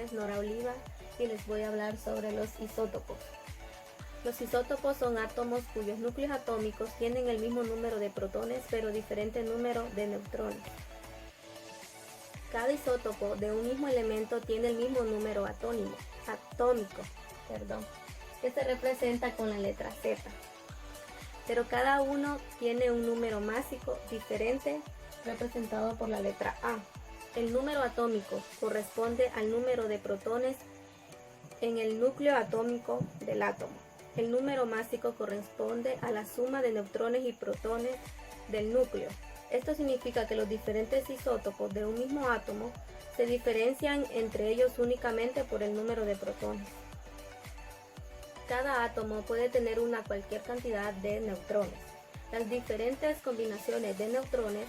es Nora Oliva y les voy a hablar sobre los isótopos. Los isótopos son átomos cuyos núcleos atómicos tienen el mismo número de protones pero diferente número de neutrones. Cada isótopo de un mismo elemento tiene el mismo número atómico, que se representa con la letra Z. Pero cada uno tiene un número másico diferente representado por la letra A. El número atómico corresponde al número de protones en el núcleo atómico del átomo. El número másico corresponde a la suma de neutrones y protones del núcleo. Esto significa que los diferentes isótopos de un mismo átomo se diferencian entre ellos únicamente por el número de protones. Cada átomo puede tener cualquier cantidad de neutrones. Las diferentes combinaciones de neutrones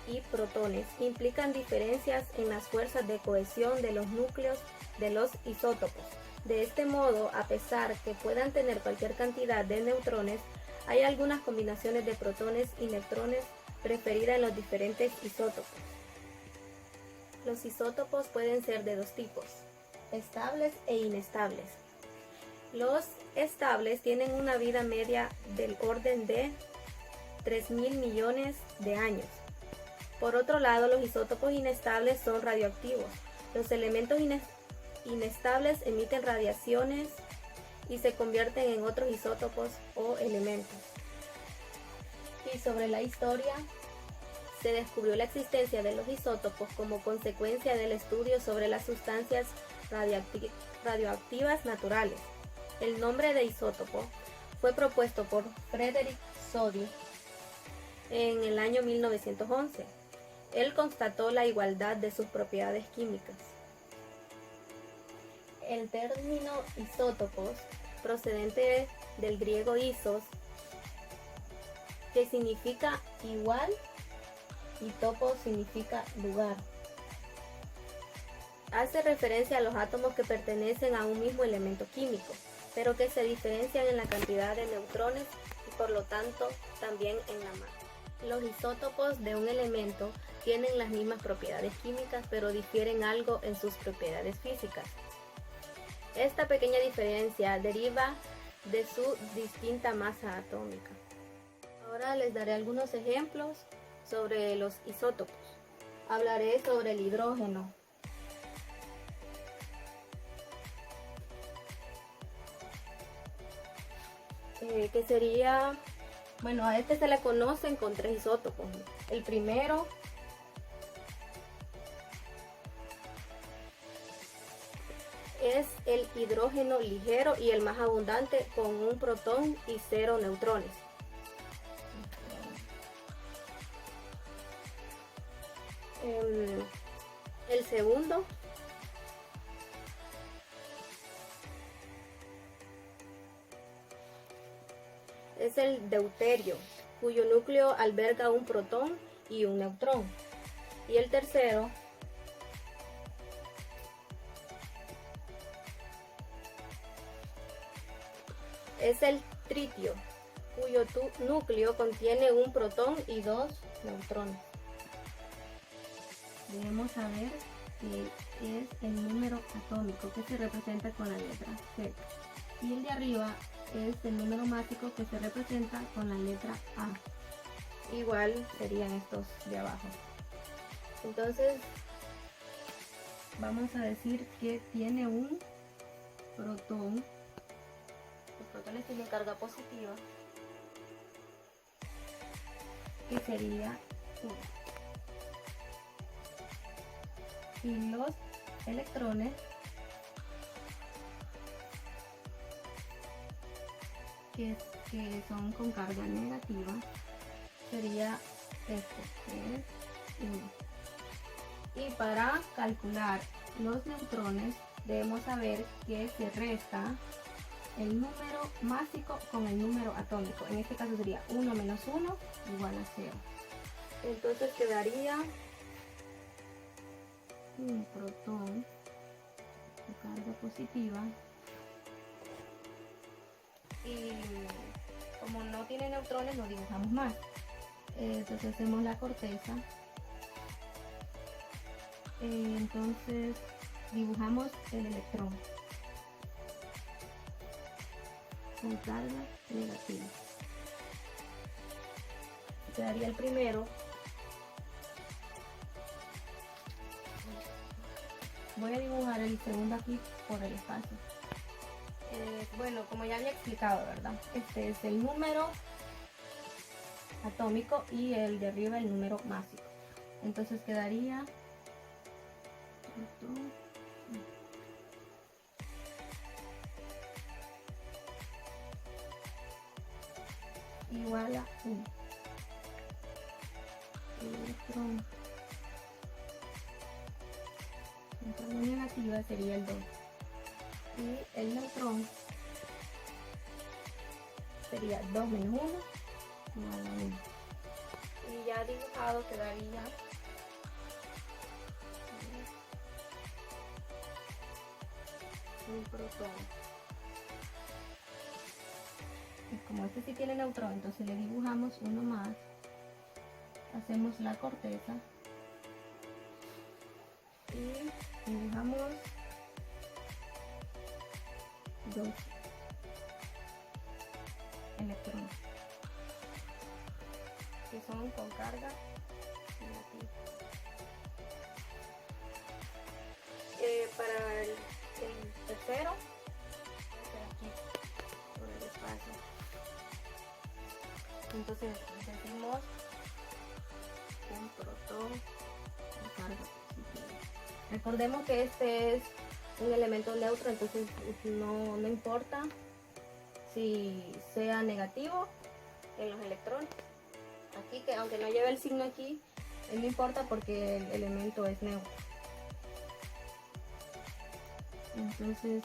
y protones implican diferencias en las fuerzas de cohesión de los núcleos de los isótopos. De este modo, a pesar que puedan tener cualquier cantidad de neutrones, hay algunas combinaciones de protones y neutrones preferidas en los diferentes isótopos. Los isótopos pueden ser de dos tipos, estables e inestables. Los estables tienen una vida media del orden de 3.000 millones de años. Por otro lado, los isótopos inestables son radioactivos. Los elementos inestables emiten radiaciones y se convierten en otros isótopos o elementos. Y sobre la historia, se descubrió la existencia de los isótopos como consecuencia del estudio sobre las sustancias radioactivas naturales. El nombre de isótopo fue propuesto por Frederick Soddy en el año 1911. Él constató la igualdad de sus propiedades químicas. El término isótopos, procedente del griego isos, que significa igual, y topos significa lugar, hace referencia a los átomos que pertenecen a un mismo elemento químico, pero que se diferencian en la cantidad de neutrones y por lo tanto también en la masa. Los isótopos de un elemento tienen las mismas propiedades químicas, pero difieren algo en sus propiedades físicas. Esta pequeña diferencia deriva de su distinta masa atómica. Ahora les daré algunos ejemplos sobre los isótopos. Hablaré sobre el hidrógeno. Que sería, bueno, a este se le conocen con tres isótopos. El primero es el hidrógeno ligero y el más abundante, con un protón y 0 neutrones. El segundo es el deuterio, cuyo núcleo alberga un protón y un neutrón. Y el tercero es el tritio, cuyo núcleo contiene un protón y 2 neutrones. Debemos saber que es el número atómico, que se representa con la letra Z. Y el de arriba es el número másico, que se representa con la letra A. Igual serían estos de abajo. Entonces, vamos a decir que tiene un protón. Los protones tienen carga positiva, que sería 1. Y los electrones, que son con carga negativa, sería este, que es 1. Y para calcular los neutrones debemos saber que se resta el número másico con el número atómico. En este caso sería 1 menos 1 igual a 0. Entonces quedaría un protón de carga positiva, y como no tiene neutrones no dibujamos más. Entonces hacemos la corteza. Entonces dibujamos el electrón con carga negativa. Quedaría el primero. Voy a dibujar el segundo aquí por el espacio. Bueno, como ya había explicado, ¿verdad? Este es el número atómico y el de arriba el número másico. Entonces quedaría igual a 1. Electrón en carga negativa sería el 2. Y el neutrón sería 2 menos 1 igual a 1. Y ya dibujado quedaría un protón. Y como este sí tiene neutrón, entonces le dibujamos uno más. Hacemos la corteza y dibujamos 2 electrones que son con carga negativa. Para el tercero, aquí por el espacio, entonces decimos un protón con carga positiva. Recordemos que este es un elemento neutro, entonces no importa si sea negativo en los electrones. Aquí, que aunque no lleve el signo aquí, no importa porque el elemento es neutro. Entonces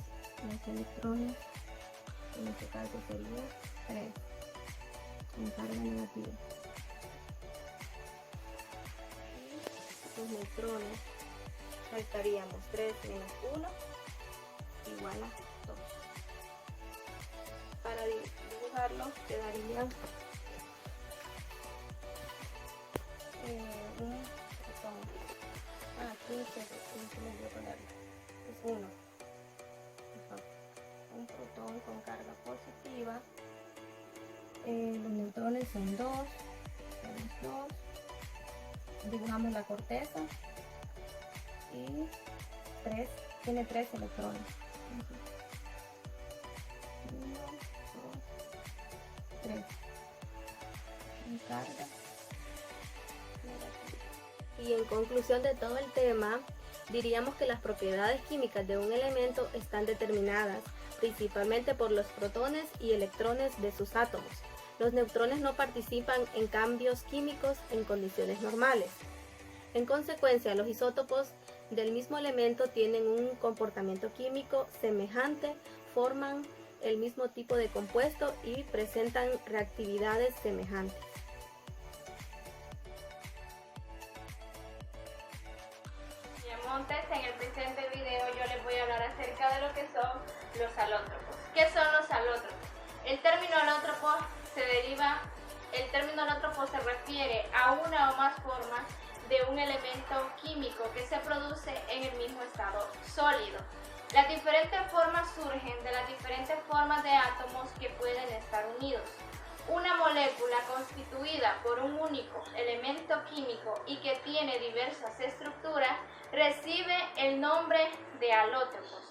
los electrones en este caso sería 3 con carga negativa. Y los neutrones saltaríamos 3 menos 1 igual a 2. Para dibujarlo quedaría un protón. Aquí se me olvidó ponerlo. Es 1. Un protón con carga positiva. Los neutrones son 2. Tenemos 2. Dibujamos la corteza. Y 3. Tiene 3 electrones. 1, 2, 3. En carga. Y en conclusión de todo el tema, diríamos que las propiedades químicas de un elemento están determinadas principalmente por los protones y electrones de sus átomos. Los neutrones no participan en cambios químicos en condiciones normales. En consecuencia, los isótopos del mismo elemento tienen un comportamiento químico semejante, forman el mismo tipo de compuesto y presentan reactividades semejantes. En el presente video yo les voy a hablar acerca de lo que son los alótropos. ¿Qué son los alótropos? El término alótropo se refiere a una o más formas de un elemento químico que se produce en el mismo estado sólido. Las diferentes formas surgen de las diferentes formas de átomos que pueden estar unidos. Una molécula constituida por un único elemento químico y que tiene diversas estructuras recibe el nombre de alótropos.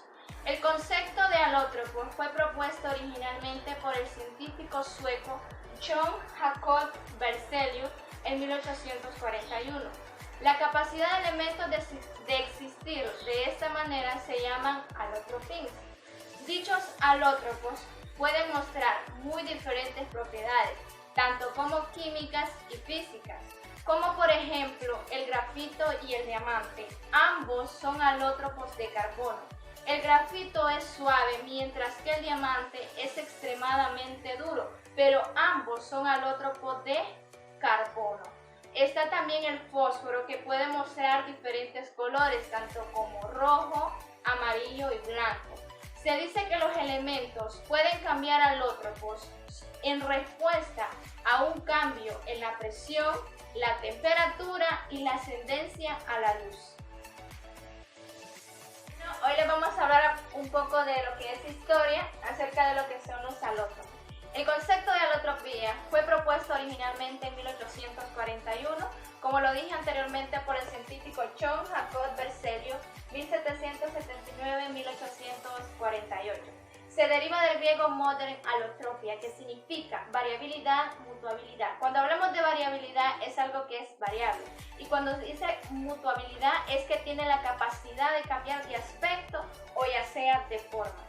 El concepto de alótropo fue propuesto originalmente por el científico sueco Jon Jacob Berzelius en 1841. La capacidad de elementos de existir de esta manera se llaman alótropos. Dichos alótropos pueden mostrar muy diferentes propiedades, tanto como químicas y físicas, como por ejemplo el grafito y el diamante. Ambos son alótropos de carbono. El grafito es suave, mientras que el diamante es extremadamente duro, pero ambos son alótropos de carbono. Está también el fósforo, que puede mostrar diferentes colores, tanto como rojo, amarillo y blanco. Se dice que los elementos pueden cambiar alótropos en respuesta a un cambio en la presión, la temperatura y la ascendencia a la luz. Hoy les vamos a hablar un poco de lo que es historia acerca de lo que son los alótropos. El concepto de alotropía fue propuesto originalmente en 1841, como lo dije anteriormente, por el científico John Jacob Berzelius, 1779-1848. Se deriva del griego modern alotropia, que significa variabilidad, mutuabilidad. Cuando hablamos de variabilidad es algo que es variable, y cuando se dice mutuabilidad es que tiene la capacidad de cambiar de aspecto o ya sea de forma.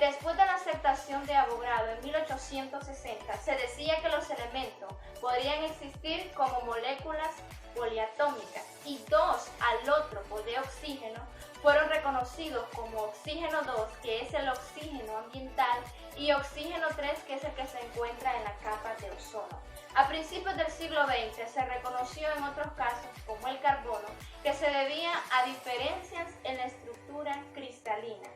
Después de la aceptación de Avogadro en 1860, se decía que los elementos podrían existir como moléculas poliatómicas, y dos alótropos de oxígeno fueron reconocidos como oxígeno 2, que es el oxígeno ambiental, y oxígeno 3, que es el que se encuentra en la capa de ozono. A principios del siglo XX se reconoció en otros casos, como el carbono, que se debía a diferencias en la estructura cristalina.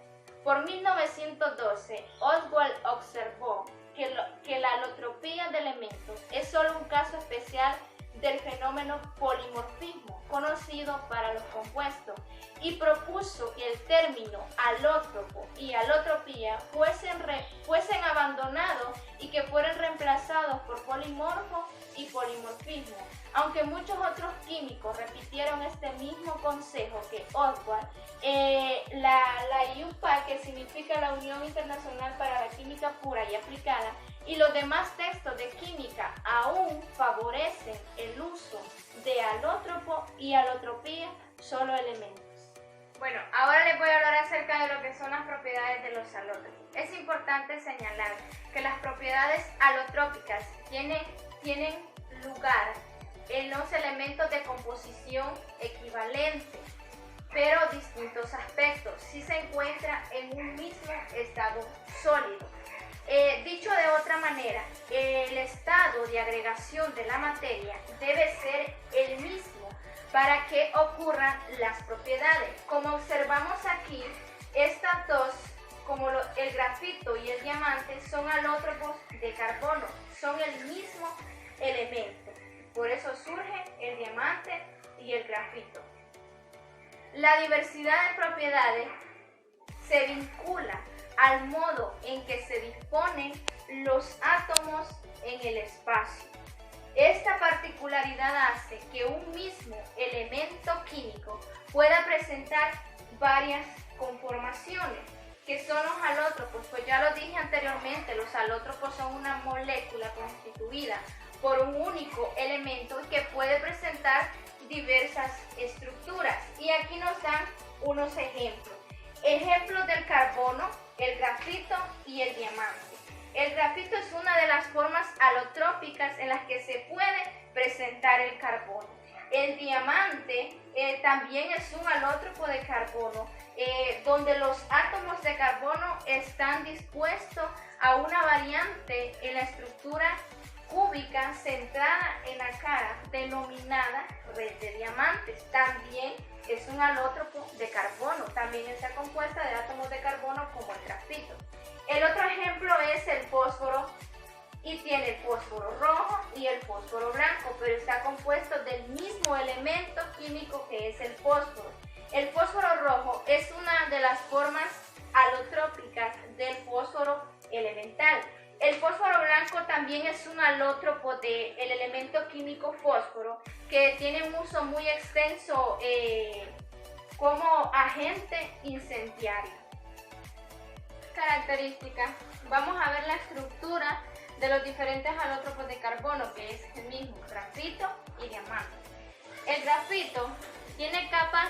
Por 1912, Oswald observó que la alotropía de elementos es solo un caso especial del fenómeno polimorfismo conocido para los compuestos, y propuso que el término alótropo y alotropía fuesen abandonados y que fueran reemplazados por polimorfo y polimorfismo, aunque muchos otros químicos repitieron este mismo consejo que Oswald. La IUPAC, que significa la Unión Internacional para la Química Pura y Aplicada, y los demás textos de química aún favorecen el uso de alótropo y alotropía, solo elementos. Bueno, ahora les voy a hablar acerca de lo que son las propiedades de los alótropos. Es importante señalar que las propiedades alotrópicas tienen lugar en los elementos de composición equivalentes, pero distintos aspectos, si se encuentra en un mismo estado sólido. Dicho de otra manera, el estado de agregación de la materia debe ser el mismo para que ocurran las propiedades. Como observamos aquí, estas dos, como el grafito y el diamante, son alótropos de carbono, son el mismo elemento. Por eso surge el diamante y el grafito. La diversidad de propiedades se vincula al modo en que se disponen los átomos en el espacio. Esta particularidad hace que un mismo elemento químico pueda presentar varias conformaciones. ¿Qué son los alótropos? Pues ya lo dije anteriormente, los alótropos son una molécula constituida por un único elemento que puede presentar diversas estructuras. Y aquí nos dan unos ejemplos. Ejemplos del carbono, el grafito y el diamante. El grafito es una de las formas alotrópicas en las que se puede presentar el carbono. El diamante también es un alótropo de carbono, donde los átomos de carbono están dispuestos a una variante en la estructura cúbica centrada en la cara, denominada red de diamantes. También es un alótropo de carbono, también está compuesta de átomos de carbono como el grafito. El otro ejemplo es el fósforo, y tiene el fósforo rojo y el fósforo blanco, pero está compuesto del mismo elemento químico que es el fósforo. El fósforo rojo es una de las formas alotrópicas del fósforo elemental. El fósforo blanco también es un alótropo del elemento químico fósforo, que tiene un uso muy extenso como agente incendiario. Características. Vamos a ver la estructura de los diferentes alótropos de carbono, que es el mismo, grafito y diamante. El grafito tiene capas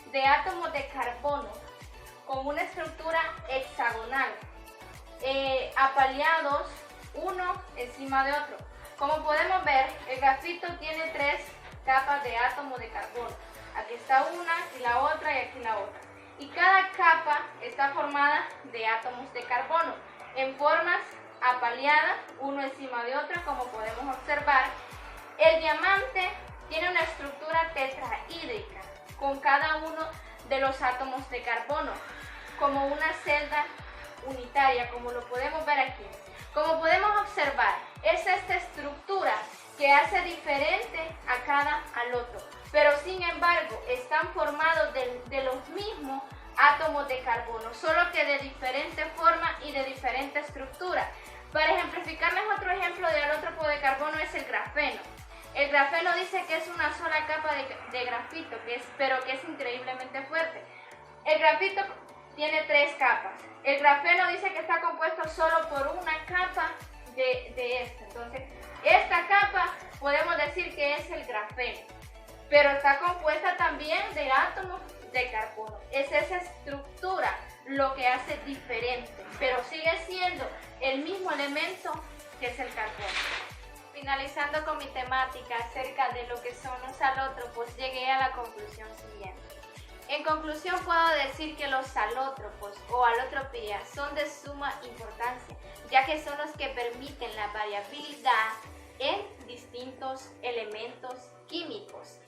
de átomos de carbono con una estructura hexagonal, apaleados uno encima de otro. Como podemos ver, el grafito tiene 3 capas de átomos de carbono. Aquí está una, aquí la otra y aquí la otra. Y cada capa está formada de átomos de carbono en formas apaleadas, uno encima de otro, como podemos observar. El diamante tiene una estructura tetrahídrica con cada uno de los átomos de carbono, como una celda unitaria, como lo podemos ver aquí. Como podemos observar, es esta estructura que hace diferente a cada alótropo, pero sin embargo están formados de los mismos átomos de carbono, solo que de diferente forma y de diferente estructura. Para ejemplificarles otro ejemplo de alótropo de carbono es el grafeno. El grafeno dice que es una sola capa de grafito, pero que es increíblemente fuerte. El grafito tiene 3 capas. El grafeno dice que está compuesto solo por una capa de esta. Entonces, esta capa podemos decir que es el grafeno, pero está compuesta también de átomos de carbono. Es esa estructura lo que hace diferente, pero sigue siendo el mismo elemento que es el carbono. Finalizando con mi temática acerca de lo que son los alótropos, llegué a la conclusión siguiente. En conclusión, puedo decir que los alótropos o alotropías son de suma importancia, ya que son los que permiten la variabilidad en distintos elementos químicos,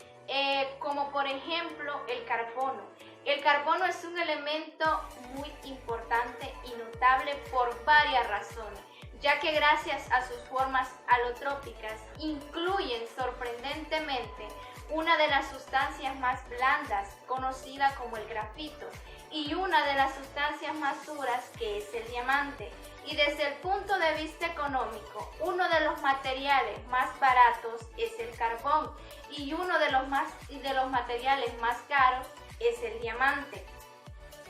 como por ejemplo el carbono. El carbono es un elemento muy importante y notable por varias razones, ya que gracias a sus formas alotrópicas incluyen sorprendentemente una de las sustancias más blandas, conocida como el grafito, y una de las sustancias más duras, que es el diamante. Y desde el punto de vista económico, uno de los materiales más baratos es el carbón, y uno de los materiales más caros es el diamante.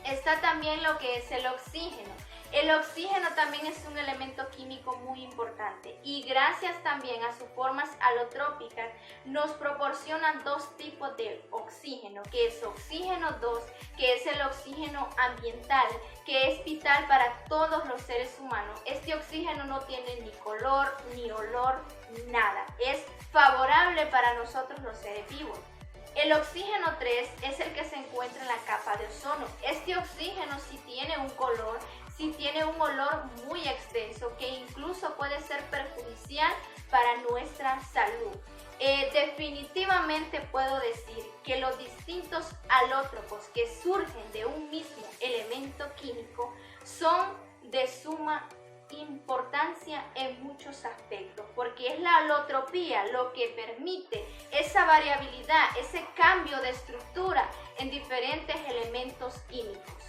Está también lo que es el oxígeno. El oxígeno también es un elemento químico muy importante y gracias también a sus formas alotrópicas nos proporcionan 2 tipos de oxígeno, que es oxígeno 2, que es el oxígeno ambiental, que es vital para todos los seres humanos. Este oxígeno no tiene ni color, ni olor, nada. Es favorable para nosotros los seres vivos. El oxígeno 3 es el que se encuentra en la capa de ozono. Este oxígeno sí tiene un color, sí tiene un olor muy extenso que incluso puede ser perjudicial para nuestra salud. Definitivamente puedo decir que los distintos alótropos que surgen de un mismo elemento químico son de suma importancia en muchos aspectos, porque es la alotropía lo que permite esa variabilidad, ese cambio de estructura en diferentes elementos químicos.